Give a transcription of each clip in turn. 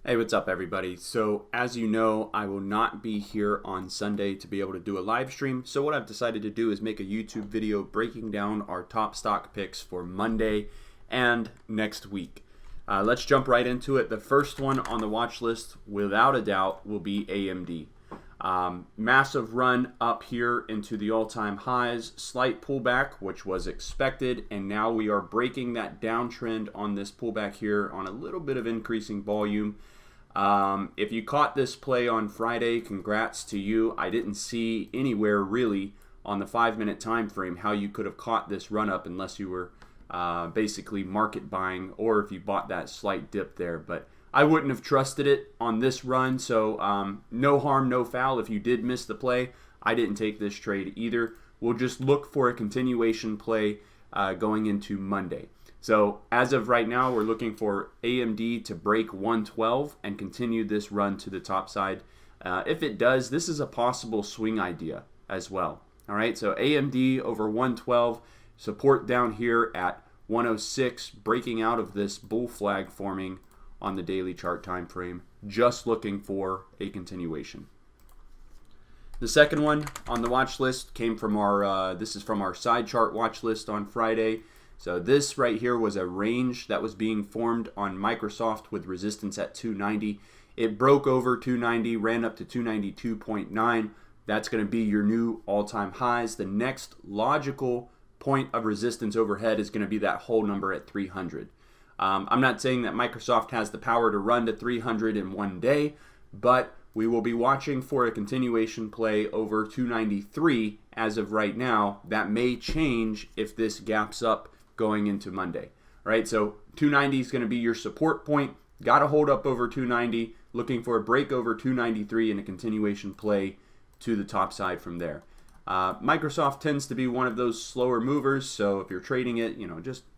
Hey, what's up, everybody? So, as you know, I will not be here on Sunday to be able to do a live stream. So, what I've decided to do is make a YouTube video breaking down our top stock picks for Monday and next week. Let's jump right into it. The first one on the watch list, without a doubt, will be AMD. Massive run up here into the all-time highs, slight pullback, which was expected, and now we are breaking that downtrend on this pullback here on a little bit of increasing volume. If you caught this play on Friday, congrats to you. I didn't see anywhere really on the 5-minute time frame how you could have caught this run up unless you were basically market buying or if you bought that slight dip there. But I wouldn't have trusted it on this run, so no harm, no foul. If you did miss the play, I didn't take this trade either. We'll just look for a continuation play going into Monday. So as of right now, we're looking for AMD to break 112 and continue this run to the top side. If it does, this is a possible swing idea as well. All right, so AMD over 112, support down here at 106, breaking out of this bull flag forming on the daily chart time frame. Just looking for a continuation. The second one on the watch list came from our, this is from our side chart watch list on Friday. So this right here was a range that was being formed on Microsoft with resistance at 290. It broke over 290, ran up to 292.9. That's going to be your new all-time highs. The next logical point of resistance overhead is going to be that whole number at 300. I'm not saying that Microsoft has the power to run to 300 in one day, but we will be watching for a continuation play over 293 as of right now. That may change if this gaps up going into Monday. All right, so 290 is going to be your support point. Got to hold up over 290, looking for a break over 293 and a continuation play to the top side from there. Microsoft tends to be one of those slower movers, so if you're trading it,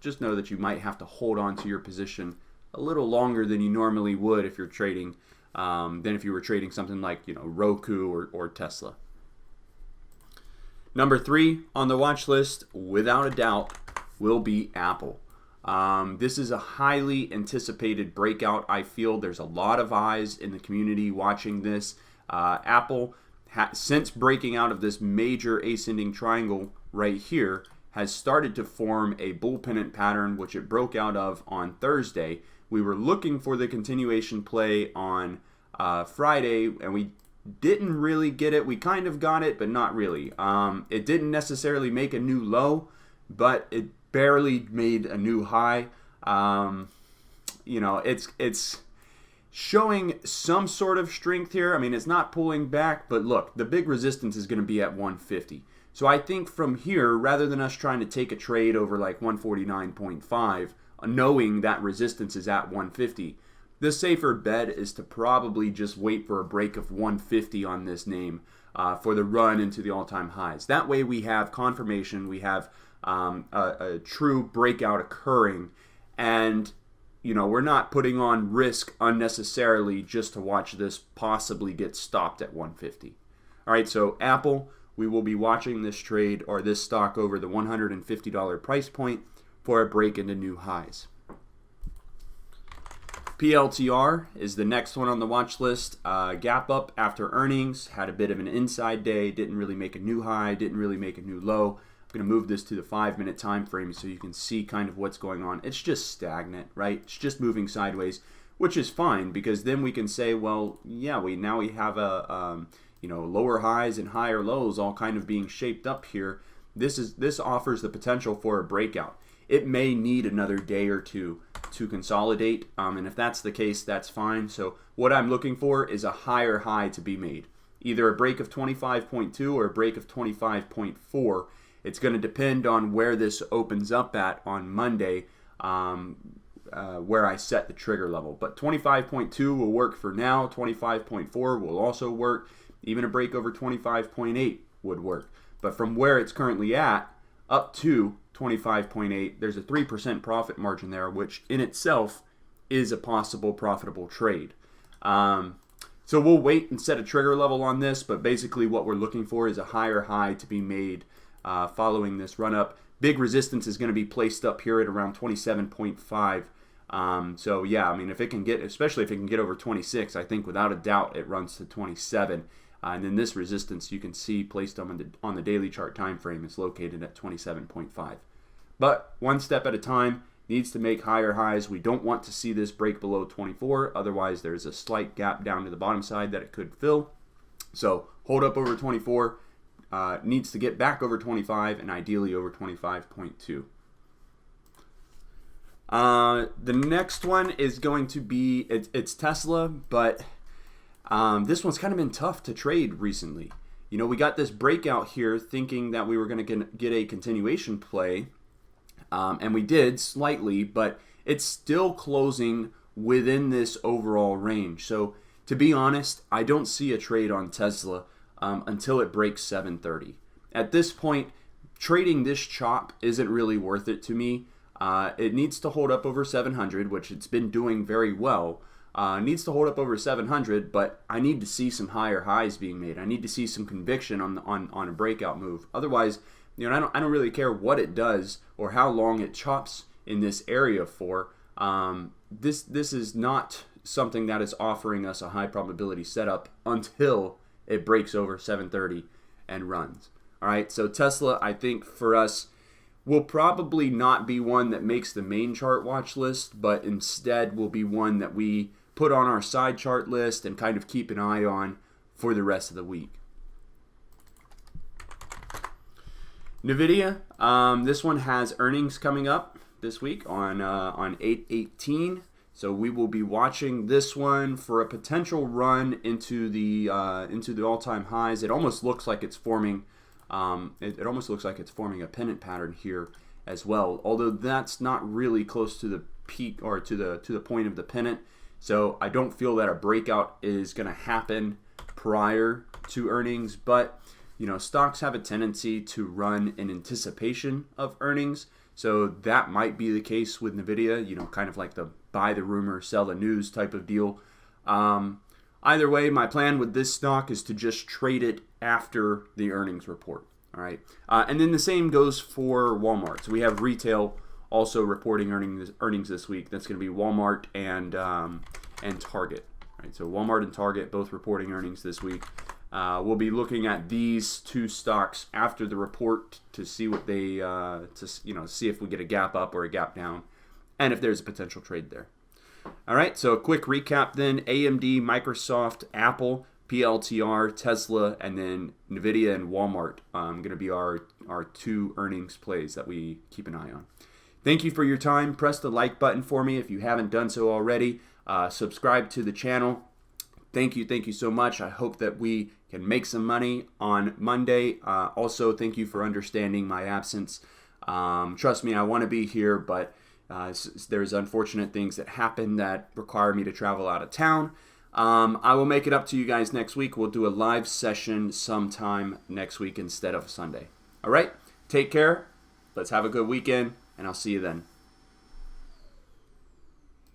just know that you might have to hold on to your position a little longer than you normally would if you're trading, than if you were trading something like Roku or Tesla. Number 3 on the watch list, without a doubt, will be Apple. This is a highly anticipated breakout. I feel there's a lot of eyes in the community watching this. Apple, since breaking out of this major ascending triangle right here, has started to form a bull pennant pattern, which it broke out of on Thursday. We were looking for the continuation play on Friday, and we didn't really get it. We kind of got it, but not really. It didn't necessarily make a new low, but it barely made a new high. It's showing some sort of strength here. I mean, it's not pulling back, but look, the big resistance is going to be at 150. So I think from here, rather than us trying to take a trade over like 149.5, knowing that resistance is at 150, the safer bet is to probably just wait for a break of 150 on this name for the run into the all-time highs. That way we have confirmation, we have a true breakout occurring, and we're not putting on risk unnecessarily just to watch this possibly get stopped at 150. All right, so Apple, we will be watching this trade or this stock over the $150 price point for a break into new highs. PLTR is the next one on the watch list. Gap up after earnings, had a bit of an inside day, didn't really make a new high, didn't really make a new low. I'm going to move this to the 5-minute time frame so you can see kind of what's going on. It's just stagnant, right? It's just moving sideways, which is fine because then we can say, well, yeah, we have a lower highs and higher lows all kind of being shaped up here. This offers the potential for a breakout. It may need another day or two to consolidate, and if that's the case, that's fine. So what I'm looking for is a higher high to be made, either a break of 25.2 or a break of 25.4. It's going to depend on where this opens up at on Monday, where I set the trigger level. But 25.2 will work for now. 25.4 will also work. Even a break over 25.8 would work. But from where it's currently at up to 25.8, there's a 3% profit margin there, which in itself is a possible profitable trade. So we'll wait and set a trigger level on this, but basically what we're looking for is a higher high to be made following this run up. Big resistance is going to be placed up here at around 27.5 So yeah, I mean, if it can get, especially if it can get over 26, I think without a doubt it runs to 27. And then this resistance you can see placed on the daily chart time frame is located at 27.5. But one step at a time, needs to make higher highs. We don't want to see this break below 24. Otherwise, there's a slight gap down to the bottom side that it could fill. So hold up over 24, needs to get back over 25 and ideally over 25.2. The next one is going to be, it's Tesla, but this one's kind of been tough to trade recently. You know, we got this breakout here thinking that we were going to get a continuation play, and we did slightly, but it's still closing within this overall range. So to be honest, I don't see a trade on Tesla until it breaks 730. At this point, trading this chop isn't really worth it to me. It needs to hold up over 700, which it's been doing very well. Needs to hold up over 700, but I need to see some higher highs being made. I need to see some conviction on a breakout move. Otherwise, you know, I don't really care what it does or how long it chops in this area for. This is not something that is offering us a high probability setup until it breaks over 730 and runs. All right, so Tesla, I think for us, will probably not be one that makes the main chart watch list, but instead will be one that we put on our side chart list and kind of keep an eye on for the rest of the week. NVIDIA, this one has earnings coming up this week on 8/18. So we will be watching this one for a potential run into the all-time highs. It almost looks like it's forming. It almost looks like it's forming a pennant pattern here as well. Although that's not really close to the peak or to the point of the pennant. So I don't feel that a breakout is going to happen prior to earnings. But you know, stocks have a tendency to run in anticipation of earnings. So that might be the case with NVIDIA, you know, kind of like the buy the rumor, sell the news type of deal. Either way, my plan with this stock is to just trade it after the earnings report. All right. And then the same goes for Walmart. So we have retail also reporting earnings this week. That's going to be Walmart and Target. All right. So Walmart and Target both reporting earnings this week. We'll be looking at these two stocks after the report to see what they, see if we get a gap up or a gap down, and if there's a potential trade there. All right, so a quick recap then: AMD, Microsoft, Apple, PLTR, Tesla, and then NVIDIA and Walmart going to be our two earnings plays that we keep an eye on. Thank you for your time. Press the like button for me if you haven't done so already. Subscribe to the channel. Thank you so much. I hope that we can make some money on Monday. Also, thank you for understanding my absence. Trust me, I want to be here, but there's unfortunate things that happen that require me to travel out of town. I will make it up to you guys next week. We'll do a live session sometime next week instead of Sunday. All right, take care. Let's have a good weekend, and I'll see you then.